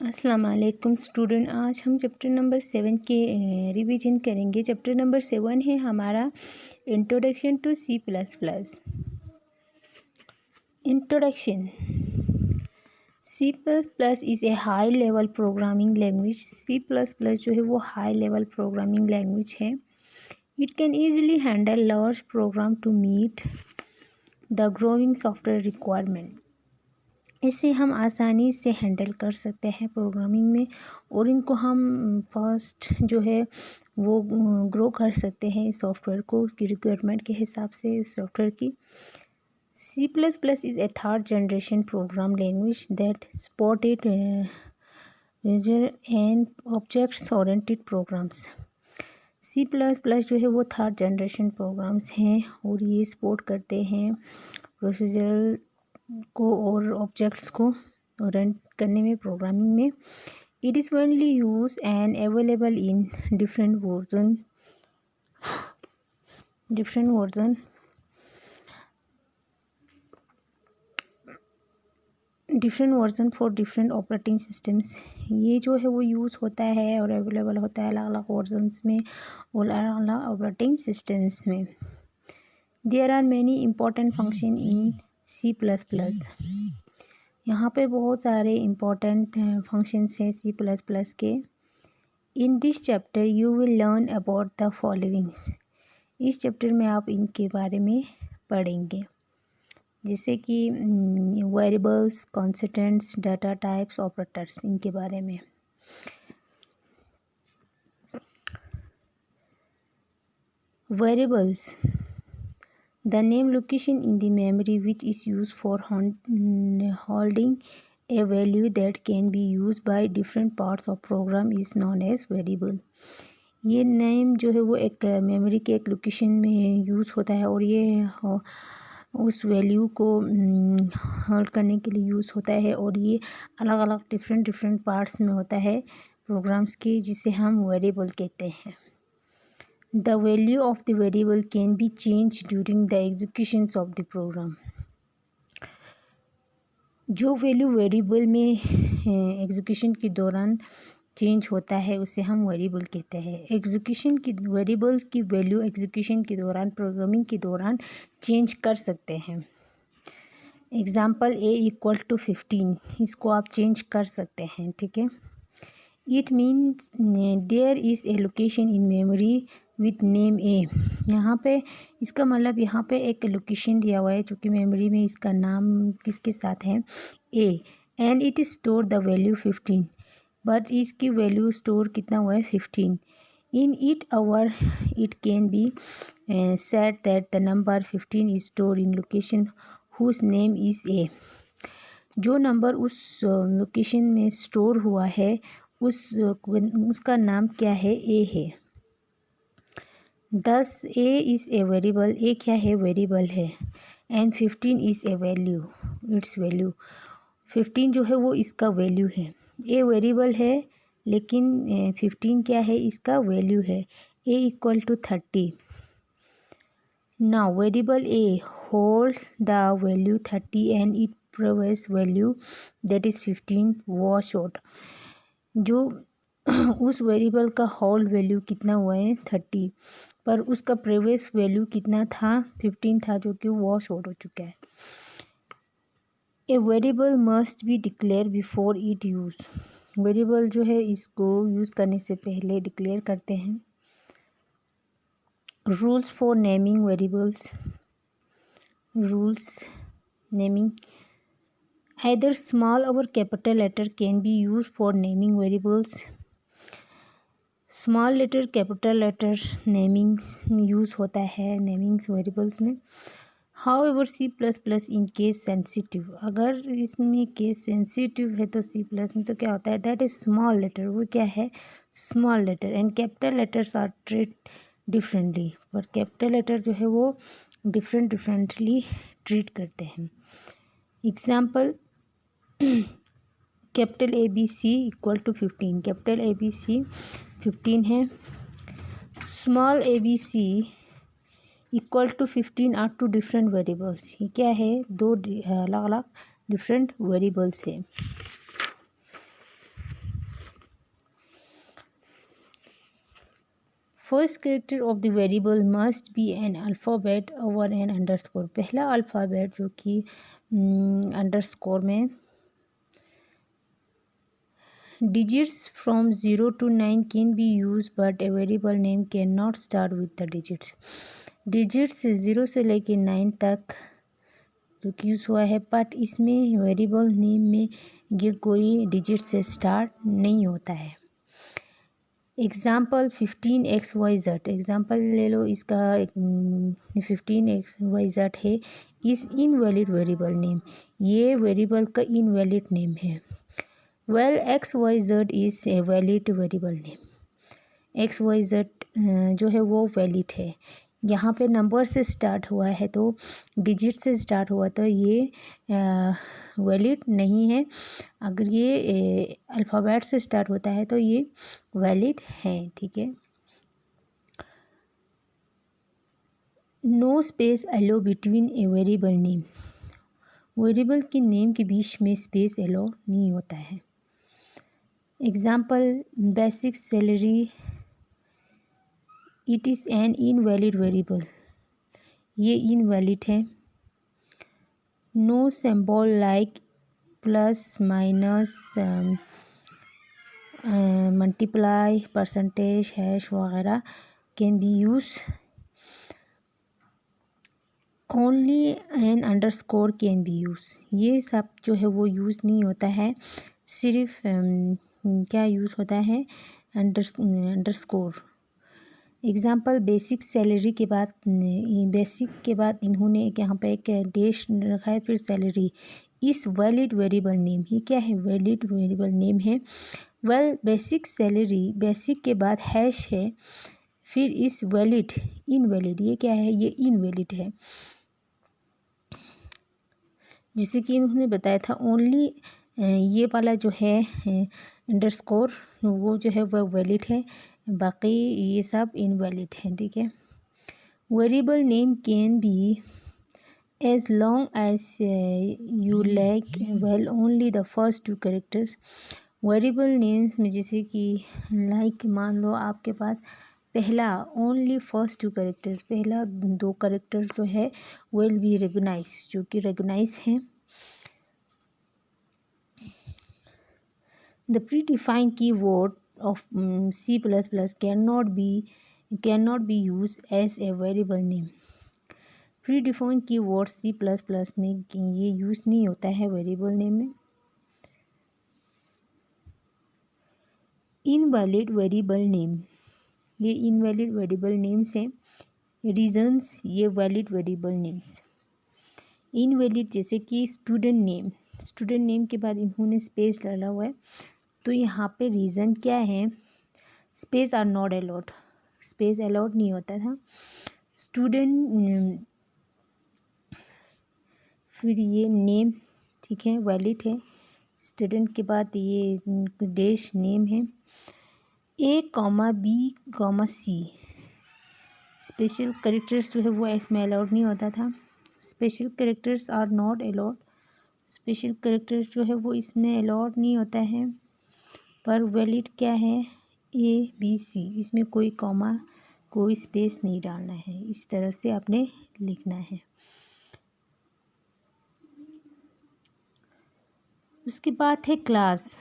अस्सलाम वालेकुम स्टूडेंट। आज हम चैप्टर नंबर 7 के रिवीजन करेंगे। चैप्टर नंबर 7 है हमारा introduction to C plus plus. Introduction. C plus plus is a high level programming language. C plus plus जो है वो हाई लेवल प्रोग्रामिंग लैंग्वेज है। It can easily handle large program to meet the growing software requirement. इसे हम आसानी से handle कर सकते हैं प्रोग्रामिंग में, और इनको हम फास्ट जो है वो ग्रो कर सकते हैं सॉफ्टवेयर को, उसकी रिक्वायरमेंट के हिसाब से सॉफ्टवेयर की। C plus plus is a third generation program language that supported user and objects oriented programs. C plus plus जो है वो थर्ड जनरेशन प्रोग्राम्स हैं और ये सपोर्ट करते हैं प्रोसीजरल को और ऑब्जेक्ट्स को रन करने में, प्रोग्रामिंग में। It is mainly use and available in different version for different operating systems. ये जो है वो यूज़ होता है और अवेलेबल होता है अलग अलग वर्जन्स में और अलग अलग ऑपरेटिंग सिस्टम्स में। There are many important function in C plus plus. यहाँ पे बहुत सारे इम्पॉर्टेंट फंक्शंस हैं सी प्लस प्लस के। In this chapter you will learn about the following. इस चैप्टर में आप इनके बारे में पढ़ेंगे, जैसे कि variables, constants, data types, operators, इनके बारे में। Variables, the name location in the memory which is used for holding a value that can be used by different parts of program is known as variable। ये name जो है वो एक memory के एक लोकेशन में यूज़ होता है और ये उस वैल्यू को होल्ड करने के लिए यूज़ होता है, और ये अलग अलग डिफरेंट पार्ट्स में होता है प्रोग्राम्स के, जिसे हम वेरिएबल कहते हैं। The value of the variable can be changed during the executions of the program। जो वैल्यू वेरिएबल में एग्जीक्यूशन के दौरान चेंज होता है उसे हम वेरिएबल कहते हैं। एग्जीक्यूशन की वेरिएबल्स की वैल्यू एग्जीक्यूशन के दौरान, प्रोग्रामिंग के दौरान चेंज कर सकते हैं। एग्जाम्पल ए इक्वल टू 15, इसको आप चेंज कर सकते हैं, ठीक है। It means there is a location in memory with name A. यहाँ पे इसका मतलब यहाँ पे एक लोकेशन दिया हुआ है जो कि मेमोरी में इसका नाम किसके साथ है, A, and it is store the value 15, but इसकी वैल्यू स्टोर कितना हुआ है 15। In it our it can be said that the number 15 is store in location whose name is A. जो नंबर उस लोकेशन में स्टोर हुआ है उसका नाम क्या है, ए है। दस ए इज़ ए वेरिएबल, ए क्या है, वेरिएबल है। And 15 is a value, it's value. 15 जो है वो इसका वैल्यू है। ए वेरिएबल है लेकिन 15 क्या है, इसका वैल्यू है। A equal to 30। Now variable A hold the value 30 and it previous value that is 15 was short. जो उस वेरिएबल का होल वैल्यू कितना हुआ है 30, पर उसका प्रीवियस वैल्यू कितना था 15 था, जो कि वॉश आउट हो चुका है। A variable must be declare before it use. Variable जो है इसको यूज़ करने से पहले डिक्लेयर करते हैं। Rules for naming variables. Rules naming, either small or capital letter can be used for naming variables। Small letter, capital letters naming use होता है नेमिंग वेरिएबल्स में। However C plus plus in case sensitive, अगर इसमें case sensitive है तो C plus में तो क्या होता है, दैट इज़ स्मॉल लेटर, वो क्या है, small letter. And capital letters are treat differently, पर कैपिटल लेटर जो है वो डिफरेंटली ट्रीट करते हैं। Example, capital A B C equal to 15, capital A B C 15 है। Small A B C equal to 15 are two different variables. ये क्या है, दो अलग अलग डिफरेंट वेरिएबल्स है। First character of the variable must be an alphabet over an underscore. पहला alphabet जो कि अंडरस्कोर में digits from 0 to 9 can be used but a variable name cannot start with the digits। Digits 0 से लेके 9 तक जो कि यूज़ हुआ है, बट इसमें वेरिएबल नेम में ये कोई डिजिट से स्टार्ट नहीं होता है। एग्ज़ाम्पल 15xyz, एग्ज़ाम्पल ले लो इसका। 15xyz है, इज़ इनवैलिड वेरिएबल नेम, ये वेरिएबल का इनवैलिड नेम है। Well xyz is a valid variable name. xyz जो है वो वैलिड है। यहाँ पे नंबर से स्टार्ट हुआ है तो डिजिट से स्टार्ट हुआ तो ये वैलिड नहीं है। अगर ये अल्फ़ाबेट से स्टार्ट होता है तो ये वैलिड है। ठीक है। No space allow between a variable name, variable के नेम के बीच में स्पेस अलो नहीं होता है। Example basic salary, it is an invalid variable, ये इनवैलिड है। No symbol like plus minus multiply percentage hash वगैरह can be use. Only an underscore can be use, ये सब जो है वो यूज़ नहीं होता है, सिर्फ क्या यूज़ होता है, अंडरस्कोर। एग्ज़ाम्पल बेसिक सैलरी के बाद, बेसिक के बाद इन्होंने यहाँ पे एक डैश रखा है, फिर सैलरी। इस वैलिड वेरिएबल नेम, ये क्या है, वैलिड वेरिएबल नेम है। वेल बेसिक सैलरी, बेसिक के बाद हैश है, फिर इस वैलिड इनवैलिड, ये क्या है, ये इनवैलिड है। जिसे कि इन्होंने बताया था ओनली ये वाला जो है अंडरस्कोर वो जो है वह वैलिड है, बाकी ये सब इनवैलिड है। ठीक है। Variable name can be as long as you like, well only the first 2 characters. Variable names में जैसे कि लाइक मान लो आपके पास पहला ओनली फर्स्ट 2 कैरेक्टर्स, पहला 2 कैरेक्टर जो है विल बी रिकग्नाइज, जो कि रिकग्नाइज है। The pre defined keyword of C++ cannot be used as a variable name। Pre defined keyword C++ में ये यूज़ नहीं होता है वेरिएबल नेम में। इनवैलिड वेरिएबल नेम, ये इनवैलिड वेरिएबल नेम्स हैं। रीजंस, ये वैलिड वेरिएबल नेम्स। इनवैलिड जैसे कि स्टूडेंट नेम, स्टूडेंट नेम के बाद इन्होंने स्पेस डाला हुआ है, तो यहाँ पे रीज़न क्या है, space are not allowed, space allowed नहीं होता था। स्टूडेंट, फिर ये नेम, ठीक है, वैलिड है। स्टूडेंट के बाद ये डैश नेम है। A,B,C, स्पेशल कैरेक्टर्स जो है वो इसमें अलाउड नहीं होता था। Special characters are not allowed, special characters जो है वो इसमें अलाउड नहीं होता है। पर वैलिड क्या है, ABC, इसमें कोई कॉमा कोई स्पेस नहीं डालना है, इस तरह से आपने लिखना है। उसके बाद है class,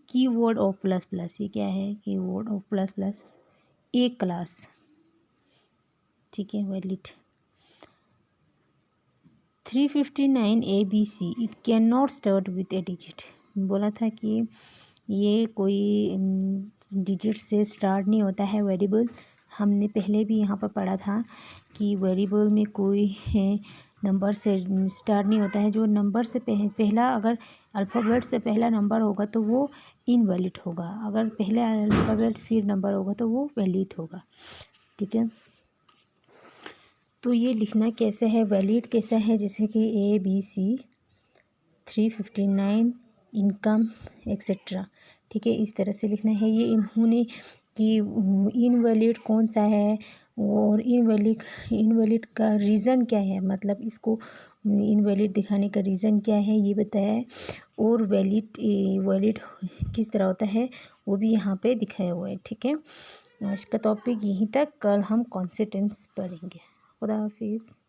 keyword of plus plus, ये क्या है, keyword of plus plus, A class, ठीक है, valid. 359 ABC, it can not start with A digit, बोला था कि ये कोई डिजिट से स्टार्ट नहीं होता है वेरिएबल। हमने पहले भी यहाँ पर पढ़ा था कि वेरिएबल में कोई नंबर से स्टार्ट नहीं होता है। जो नंबर से पहला, अगर अल्फ़ाबेट से पहला नंबर होगा तो वो इनवैलिड होगा, अगर पहले अल्फ़ाबेट फिर नंबर होगा तो वो वैलिड होगा। ठीक है। तो ये लिखना कैसे है, वैलिड कैसा है, जैसे कि ABC 359 इनकम एक्सेट्रा, ठीक है, इस तरह से लिखना है। ये इन्होंने कि इनवैलिड कौन सा है और इनवैलिड का रीज़न क्या है, मतलब इसको इनवैलिड दिखाने का रीज़न क्या है ये बताया है, और वैलिड किस तरह होता है वो भी यहाँ पे दिखाया हुआ है। ठीक है। आज का टॉपिक यहीं तक, कल हम कॉन्सिस्टेंस पढ़ेंगे। खुदा हाफिज़।